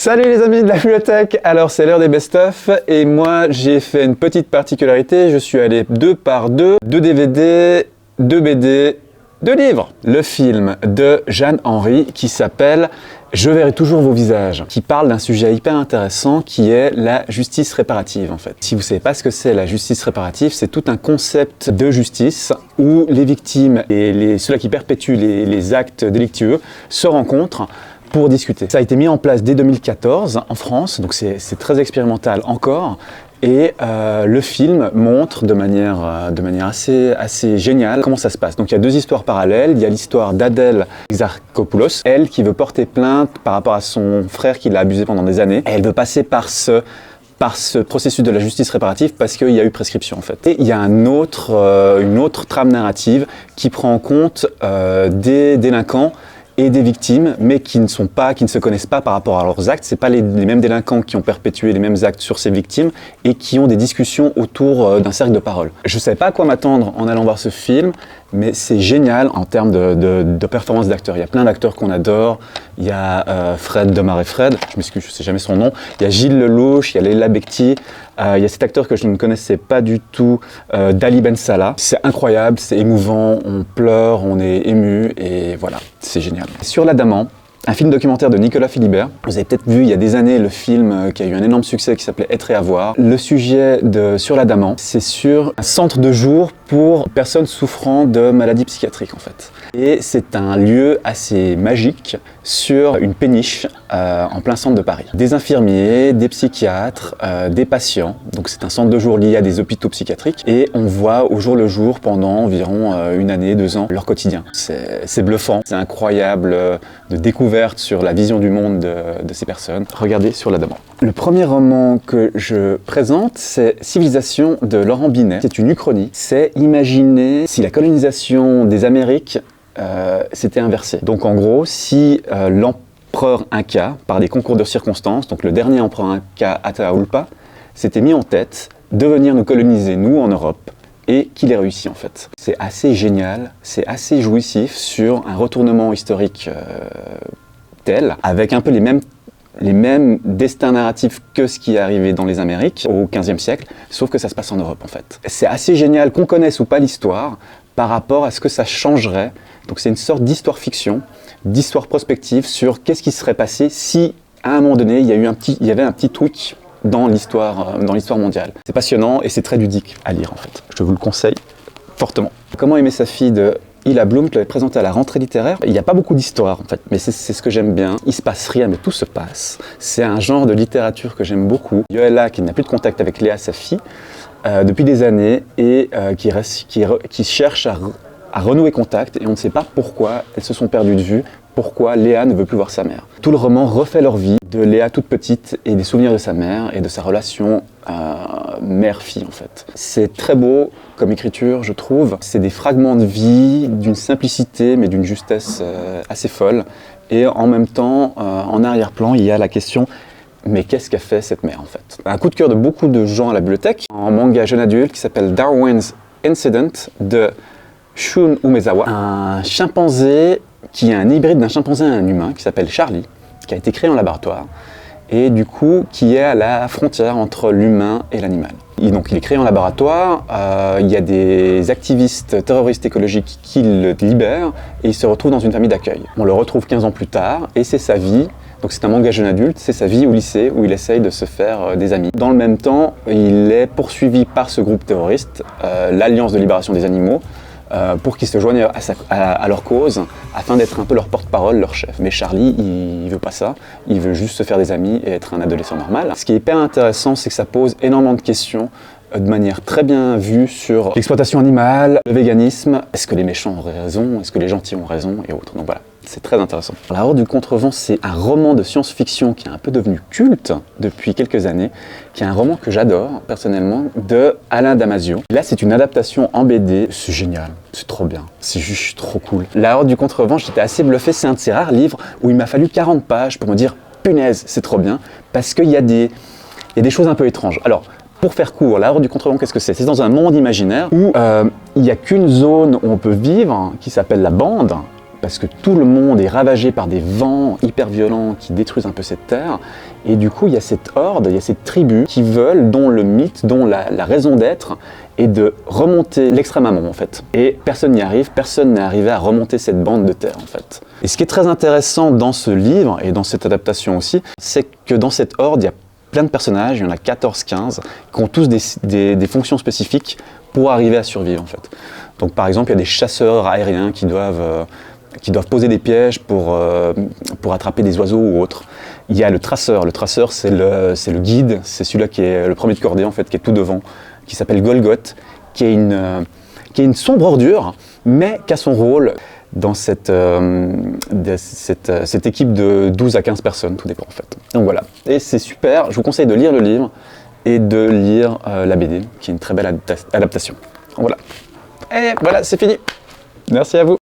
Salut les amis de la bibliothèque. Alors c'est l'heure des best-of et moi j'ai fait une petite particularité, je suis allé 2 par 2, 2 DVD, 2 BD, 2 livres. Le film de Jeanne Henry qui s'appelle « Je verrai toujours vos visages » qui parle d'un sujet hyper intéressant qui est la justice réparative en fait. Si vous ne savez pas ce que c'est la justice réparative, c'est tout un concept de justice où les victimes et ceux-là qui perpétuent les actes délictueux se rencontrent pour discuter. Ça a été mis en place dès 2014 en France, donc c'est très expérimental encore. Et le film montre de manière assez géniale comment ça se passe. Donc il y a 2 histoires parallèles. Il y a l'histoire d'Adèle Exarchopoulos, elle qui veut porter plainte par rapport à son frère qui l'a abusée pendant des années. Et elle veut passer par ce processus de la justice réparative parce qu'il y a eu prescription en fait. Et il y a une autre trame narrative qui prend en compte des délinquants et des victimes, mais qui ne se connaissent pas par rapport à leurs actes. C'est pas les mêmes délinquants qui ont perpétué les mêmes actes sur ces victimes et qui ont des discussions autour d'un cercle de parole. Je savais pas à quoi m'attendre en allant voir ce film, mais c'est génial en termes de performance d'acteurs. Il y a plein d'acteurs qu'on adore. Il y a Fred de Marais Fred, je m'excuse, je sais jamais son nom. Il y a Gilles Lelouch, il y a Leila Bekti. Il y a cet acteur que je ne connaissais pas du tout, Dali Ben Salah. C'est incroyable, c'est émouvant, on pleure, on est ému et voilà, c'est génial. Sur l'Adamant, un film documentaire de Nicolas Philibert. Vous avez peut-être vu il y a des années le film qui a eu un énorme succès qui s'appelait Être et avoir. Le sujet Sur l'Adamant, c'est sur un centre de jour pour personnes souffrant de maladies psychiatriques en fait. Et c'est un lieu assez magique sur une péniche en plein centre de Paris. Des infirmiers, des psychiatres, des patients. Donc c'est un centre de jour lié à des hôpitaux psychiatriques et on voit au jour le jour pendant environ 1 année, 2 ans leur quotidien. C'est bluffant, c'est incroyable de découverte sur la vision du monde de ces personnes. Regardez Sur l'Adamant. Le premier roman que je présente, c'est Civilisation de Laurent Binet. C'est une uchronie. C'est imaginer si la colonisation des Amériques s'était inversée. Donc en gros, si l'empereur Inca, par des concours de circonstances, donc le dernier empereur Inca, Atahualpa, s'était mis en tête de venir nous coloniser, nous, en Europe, et qu'il ait réussi en fait. C'est assez génial, c'est assez jouissif sur un retournement historique tel, avec un peu les mêmes destins narratifs que ce qui est arrivé dans les Amériques au XVe siècle, sauf que ça se passe en Europe en fait. C'est assez génial qu'on connaisse ou pas l'histoire par rapport à ce que ça changerait. Donc c'est une sorte d'histoire-fiction, d'histoire prospective sur qu'est-ce qui serait passé si, à un moment donné, il y avait un petit tweak dans l'histoire mondiale. C'est passionnant et c'est très ludique à lire en fait. Je vous le conseille fortement. Comment aimer sa fille de Hilla Bloom, je l'avais présenté à la rentrée littéraire. Il n'y a pas beaucoup d'histoire en fait, mais c'est ce que j'aime bien. Il se passe rien, mais tout se passe. C'est un genre de littérature que j'aime beaucoup. Yoella, qui n'a plus de contact avec Léa, sa fille, depuis des années, et qui cherche à renouer contact, et on ne sait pas pourquoi elles se sont perdues de vue, pourquoi Léa ne veut plus voir sa mère. Tout le roman refait leur vie, de Léa toute petite, et des souvenirs de sa mère, et de sa relation mère-fille en fait. C'est très beau comme écriture, je trouve. C'est des fragments de vie, d'une simplicité, mais d'une justesse assez folle. Et en même temps, en arrière-plan, il y a la question « mais qu'est-ce qu'a fait cette mère en fait ?» Un coup de cœur de beaucoup de gens à la bibliothèque, un manga jeune adulte qui s'appelle Darwin's Incident de Shun Umezawa, un chimpanzé qui est un hybride d'un chimpanzé et un humain qui s'appelle Charlie, qui a été créé en laboratoire et du coup qui est à la frontière entre l'humain et l'animal. Donc il est créé en laboratoire, il y a des activistes terroristes écologiques qui le libèrent et il se retrouve dans une famille d'accueil. On le retrouve 15 ans plus tard et c'est sa vie. Donc c'est un manga jeune adulte, c'est sa vie au lycée où il essaye de se faire des amis. Dans le même temps, il est poursuivi par ce groupe terroriste, l'Alliance de libération des animaux, pour qu'ils se joignent à leur cause, afin d'être un peu leur porte-parole, leur chef. Mais Charlie, il veut pas ça, il veut juste se faire des amis et être un adolescent normal. Ce qui est hyper intéressant, c'est que ça pose énormément de questions de manière très bien vue sur l'exploitation animale, le véganisme, est-ce que les méchants ont raison, est-ce que les gentils ont raison, et autres. Donc voilà, c'est très intéressant. La Horde du Contrevent, c'est un roman de science-fiction qui est un peu devenu culte depuis quelques années, qui est un roman que j'adore personnellement, de Alain Damasio. Là, c'est une adaptation en BD, c'est génial, c'est trop bien, c'est juste trop cool. La Horde du Contrevent, j'étais assez bluffé, c'est un de ces rares livres où il m'a fallu 40 pages pour me dire « punaise, c'est trop bien », parce qu'il y a des choses un peu étranges. Alors, pour faire court, la Horde du Contrevent, qu'est-ce que c'est? C'est dans un monde imaginaire où il n'y a qu'une zone où on peut vivre, qui s'appelle la bande, parce que tout le monde est ravagé par des vents hyper violents qui détruisent un peu cette terre. Et du coup, il y a cette horde, il y a cette tribu qui veulent, dont le mythe, dont la raison d'être est de remonter l'extrême amont en fait. Et personne n'y arrive, personne n'est arrivé à remonter cette bande de terre en fait. Et ce qui est très intéressant dans ce livre et dans cette adaptation aussi, c'est que dans cette horde, il y a plein de personnages, il y en a 14-15, qui ont tous des fonctions spécifiques pour arriver à survivre en fait. Donc par exemple, il y a des chasseurs aériens qui doivent poser des pièges pour attraper des oiseaux ou autres. Il y a le traceur c'est le guide, c'est celui-là qui est le premier de cordée en fait, qui est tout devant, qui s'appelle Golgoth, qui est une sombre ordure, mais qui a son rôle dans cette équipe de 12 à 15 personnes, tout dépend en fait. Donc voilà, et c'est super, je vous conseille de lire le livre et de lire la BD, qui est une très belle adaptation. Donc voilà, et voilà, c'est fini. Merci à vous.